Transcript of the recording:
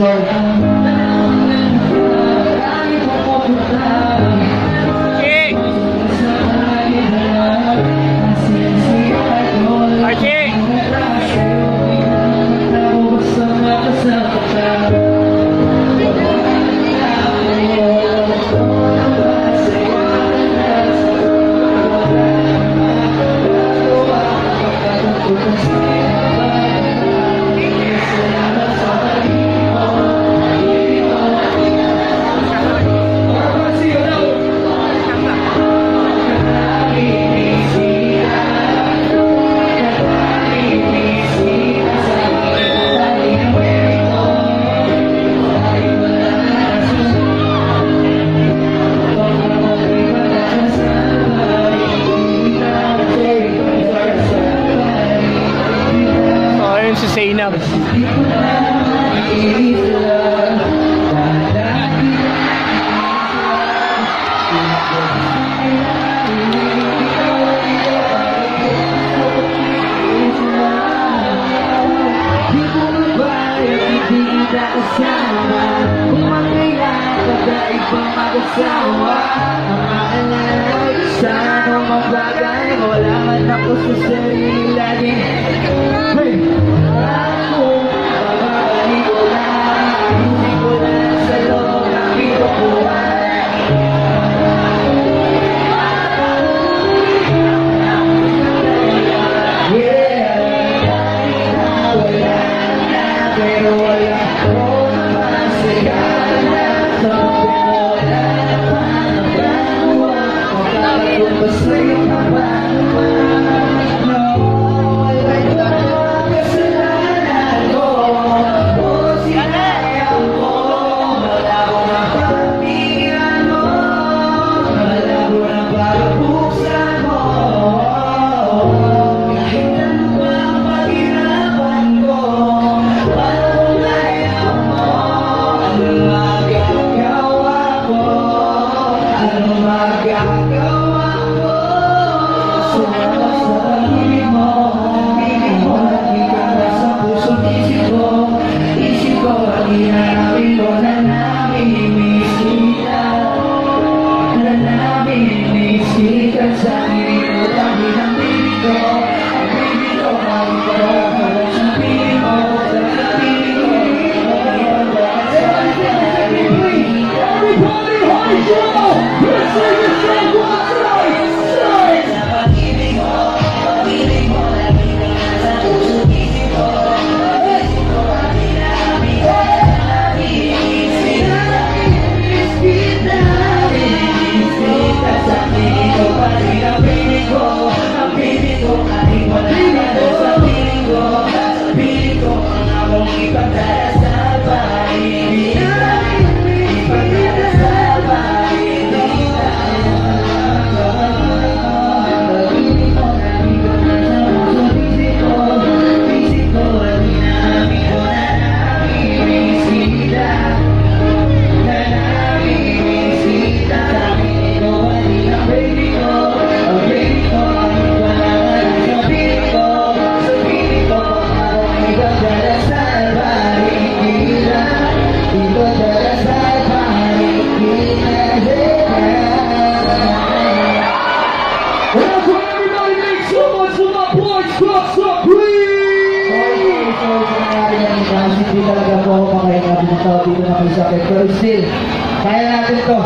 short. Si Zainab. Sana mabagay, wala man ako sa sarili lagi. Hey! Ako, babalik ko lang, hindi ko na sa loob ng kinukuhan. Wala na, pero wala akong masaya na sa wala pa nagagawa. Kung basta yung kapanaman, no, wala yung kasalanan ko. O sinayang ko, malabo na pagpingan mo, malabo na pagbuksan mo. Kahit ano ba ang paghirapan ko, walang layaw mo. Anong magagawa ko? Anong magagawa ko? Sumama sa pag-ibig mo, piling mo, lagi ka na sa puso't isip ko. Isip ko, hinanapin ko na namimiss kita. Na namimiss kita sa piling mo, lagi ng piling ko. Ang piling ko, ang ko, parang sa piling mo, sa piling ko. Everybody, high show! Let's sing this song one time! Sa pag-ibig mo, piling mo, lagi ka na sa puso't isip ko. Isip ko, ang hinanapin ko na namimiss kita. Namimiss kita. Namimiss kita sa piling ko, pati ang piling ko. Ang piling ko, kahit wala ka na sa piling ko. Sa piling ko, ang akong ipagdarasal pa, hindi ka. Ipagdarasal pa, hindi ka. Pag-ibig mo, lagi ka na sa puso't isip ko. Isip ko, ang hinanapin ko na namimiss kita. Na namimiss kita. Sa piling ko, pati ang baby ko. Ang baby ko, kahit wala ka na sa piling ko. Sa piling ko, ang akong ipagdarasal pa, hindi ka. Ipagdarasal pa, hindi ka. And that's why everybody makes so much for my boys, Cross Up Queen! Sorry sa nangyari yan, guys. Hindi talaga po ako makahinga dito na kayo sa akin. Pero still, kaya natin to.